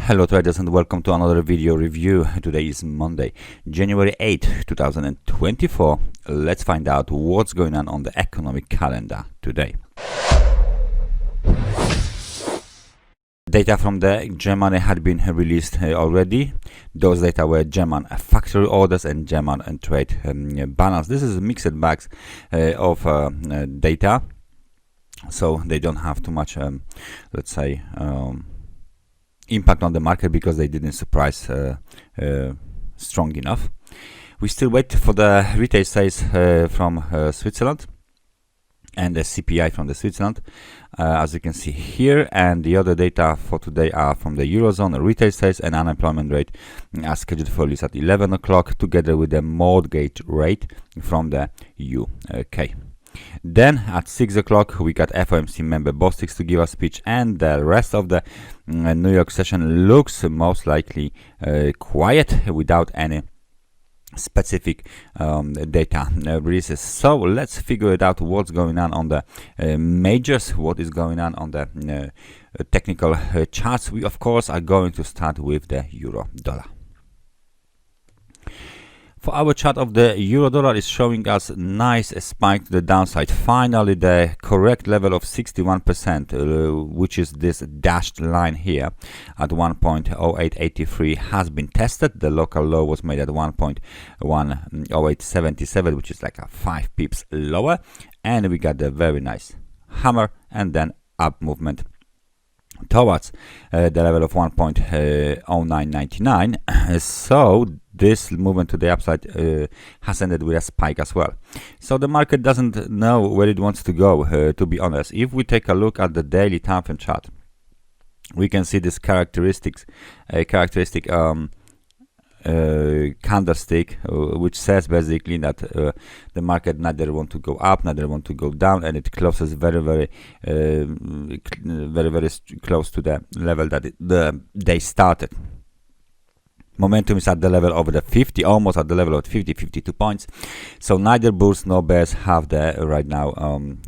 Hello traders and welcome to another video review. Today is Monday, January 8th, 2024. Let's find out what's going on the economic calendar today. Data from the Germany had been released already. Those data were German factory orders and German trade balance. This is mixed bags of data, so they don't have too much, let's say, impact on the market because they didn't surprise strong enough. We still wait for the retail sales from Switzerland and the CPI from the Switzerland, as you can see here, and the other data for today are from the Eurozone, retail sales and unemployment rate as scheduled for release at 11 o'clock, together with the mortgage rate from the UK. Then at 6 o'clock we got FOMC member Bostic to give a speech, and the rest of the New York session looks most likely quiet without any specific data releases. So let's figure it out what's going on the majors, what is going on the technical charts. We of course are going to start with the euro dollar. For our chart of the euro dollar is showing us nice spike to the downside. Finally the correct level of 61%, which is this dashed line here at 1.0883 has been tested. The local low was made at 1.10877, which is like a 5 pips lower, and we got the very nice hammer and then up movement towards the level of 1.0999. So this movement to the upside has ended with a spike as well. So the market doesn't know where it wants to go, to be honest. If we take a look at the daily time frame chart, we can see this characteristic candlestick, which says basically that the market neither want to go up, neither want to go down, and it closes very close to the level that they started. Momentum is at the level of the 50, almost at the level of 52 points. So neither bulls nor bears have the right now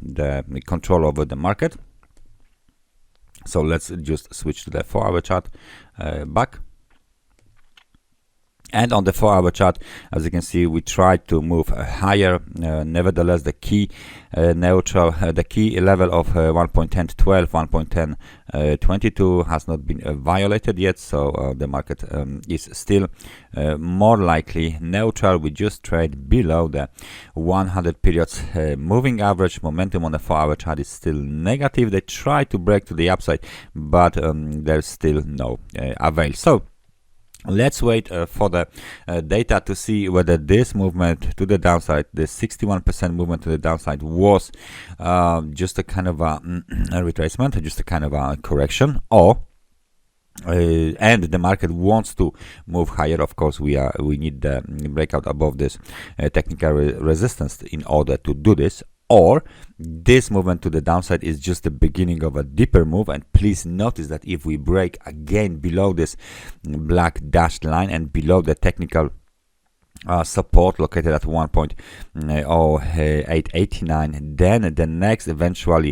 the control over the market. So let's just switch to the 4-hour chart back. And on the 4-hour chart, as you can see, we tried to move higher. Nevertheless, the key the key level of 1.1012, 1.1022 has not been violated yet. So the market is still more likely neutral. We just trade below the 100 periods moving average. Momentum on the 4-hour chart is still negative. They try to break to the upside, but there's still no avail. So let's wait for the data to see whether this movement to the downside, this 61% movement to the downside, was just a kind of a retracement, just a kind of a correction, or and the market wants to move higher. Of course, we need the breakout above this technical resistance in order to do this. Or this movement to the downside is just the beginning of a deeper move. And please notice that if we break again below this black dashed line and below the technical support located at 1.0889, then the next eventual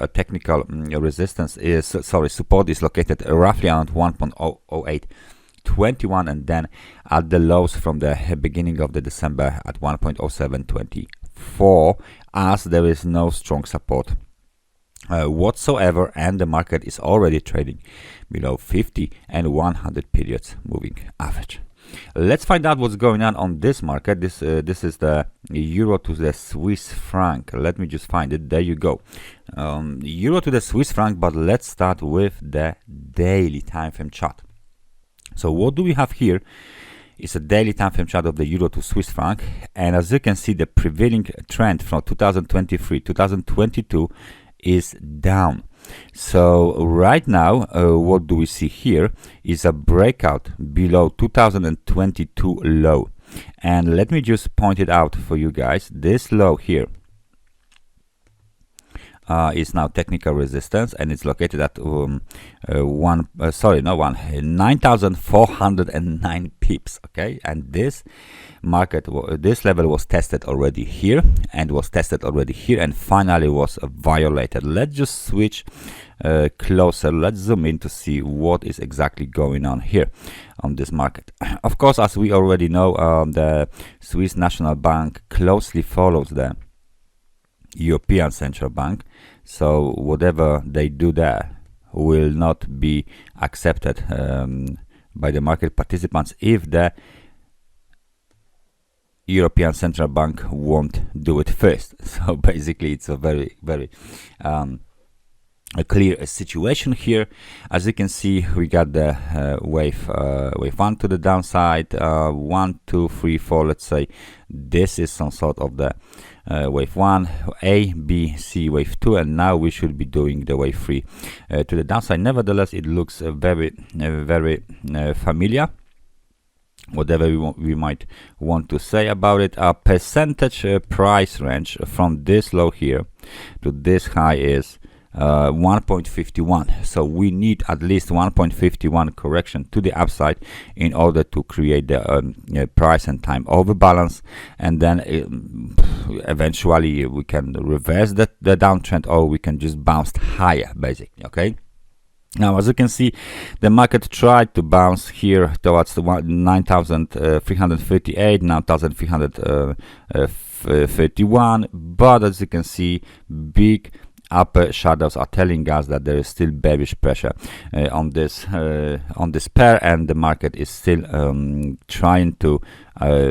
technical resistance is support is located roughly around 1.0821, and then at the lows from the beginning of the December at 1.0724, as there is no strong support whatsoever, and the market is already trading below 50 and 100 periods moving average. Let's find out what's going on this market. This is the euro to the Swiss franc. Let me just find it. There you go. Euro to the Swiss franc, but let's start with the daily time frame chart. So what do we have here? It's a daily time frame chart of the euro to Swiss franc, and as you can see, the prevailing trend from 2023-2022 is down. So right now, what do we see here is a breakout below 2022 low, and let me just point it out for you guys. This low here is now technical resistance, and it's located at 9,409 pips. Okay, and this market, this level was tested already here, and was tested already here, and finally was violated. Let's just switch closer. Let's zoom in to see what is exactly going on here on this market. Of course, as we already know, the Swiss National Bank closely follows the European Central Bank, so whatever they do there will not be accepted by the market participants if the European Central Bank won't do it first. So basically it's a very a clear situation here. As you can see, we got the wave 1 to the downside, 1 2 3 4. Let's say this is some sort of the wave 1, A, B, C, wave 2, and now we should be doing the wave 3 to the downside. Nevertheless, it looks very familiar, whatever we might want to say about it. Our percentage price range from this low here to this high is 1.51, so we need at least 1.51 correction to the upside in order to create the price and time overbalance, and then eventually we can reverse the downtrend, or we can just bounce higher, basically. Okay, now as you can see, the market tried to bounce here towards the 9,338, 9,331, but as you can see, big upper shadows are telling us that there is still bearish pressure on this pair, and the market is still trying to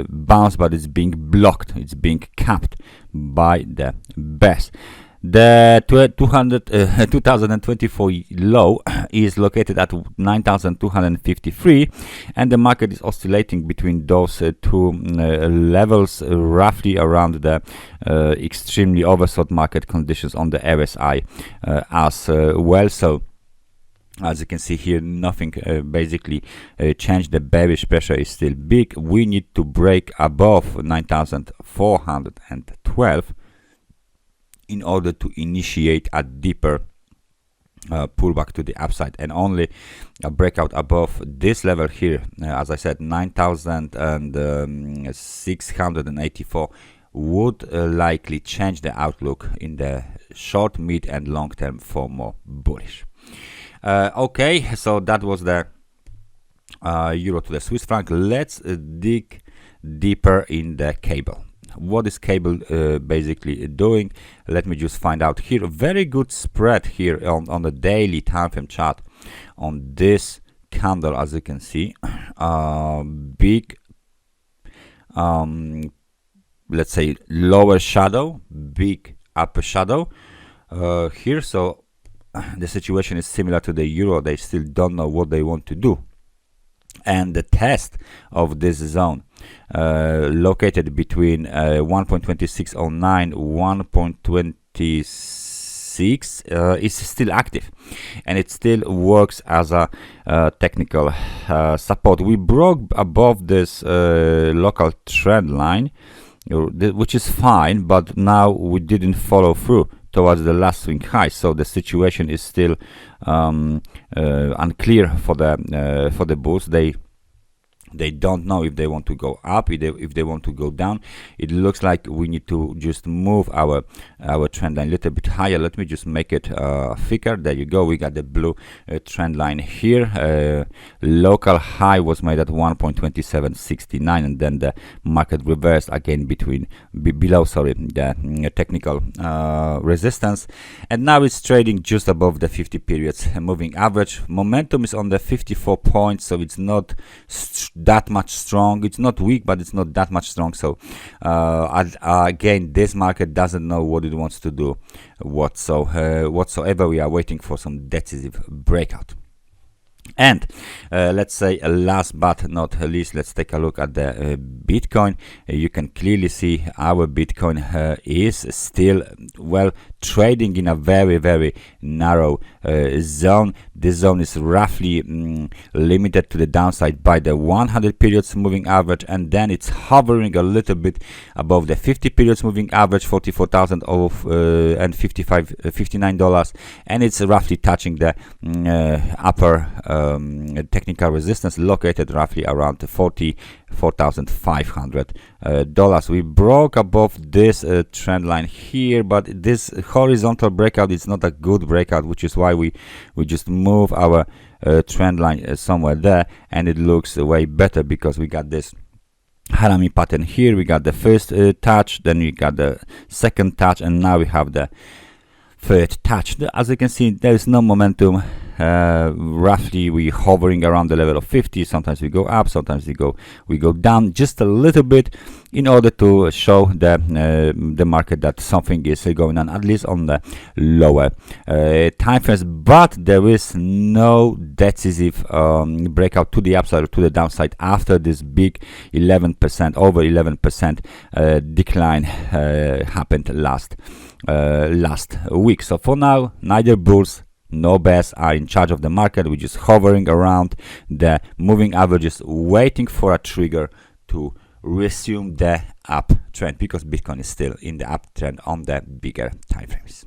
bounce, but it's being blocked, it's being capped by the bears. The 2024 low is located at 9,253, and the market is oscillating between those two levels, roughly around the extremely oversold market conditions on the RSI as well. So as you can see here, nothing basically changed. The bearish pressure is still big. We need to break above 9,412 in order to initiate a deeper pullback to the upside, and only a breakout above this level here, as I said, 9,684, would likely change the outlook in the short, mid and long term for more bullish. Okay, so that was the euro to the Swiss franc. Let's dig deeper in the cable. What is cable basically doing? Let me just find out here. Very good spread here on the daily time frame chart on this candle. As you can see, big let's say lower shadow, big upper shadow here. So the situation is similar to the euro. They still don't know what they want to do, and the test of this zone located between 1.2609 1.26 is still active, and it still works as a technical support. We broke above this local trend line, which is fine, but now we didn't follow through towards the last swing high, so the situation is still unclear for the bulls. They don't know if they want to go up, if they want to go down. It looks like we need to just move our trend line a little bit higher. Let me just make it thicker. There you go. We got the blue trend line here. Local high was made at 1.2769, and then the market reversed again below the technical resistance, and now it's trading just above the 50 periods moving average. Momentum is on the 54 points, so it's not that much strong. It's not weak, but it's not that much strong. So again, this market doesn't know what it wants to do whatsoever. We are waiting for some decisive breakout. And let's say last but not least, let's take a look at the Bitcoin. You can clearly see our Bitcoin is still well trading in a very narrow zone. This zone is roughly limited to the downside by the 100 periods moving average, and then it's hovering a little bit above the 50 periods moving average, 44,000 and $59, and it's roughly touching the upper technical resistance located roughly around $44,500. We broke above this trend line here, but this horizontal breakout is not a good breakout, which is why we just move our trend line somewhere there, and it looks way better because we got this harami pattern here. We got the first touch, then we got the second touch, and now we have the third touch. As you can see, there is no momentum. Roughly we hovering around the level of 50. Sometimes we go up, sometimes we go down just a little bit in order to show the market that something is going on, at least on the lower time frames. But there is no decisive breakout to the upside or to the downside after this big 11%, over 11% decline happened last week. So for now, neither bulls no bears are in charge of the market. We're just hovering around the moving averages, waiting for a trigger to resume the uptrend, because Bitcoin is still in the uptrend on the bigger time frames.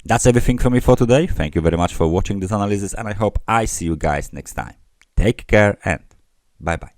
That's everything from me for today. Thank you very much for watching this analysis, and I hope I see you guys next time. Take care and bye bye.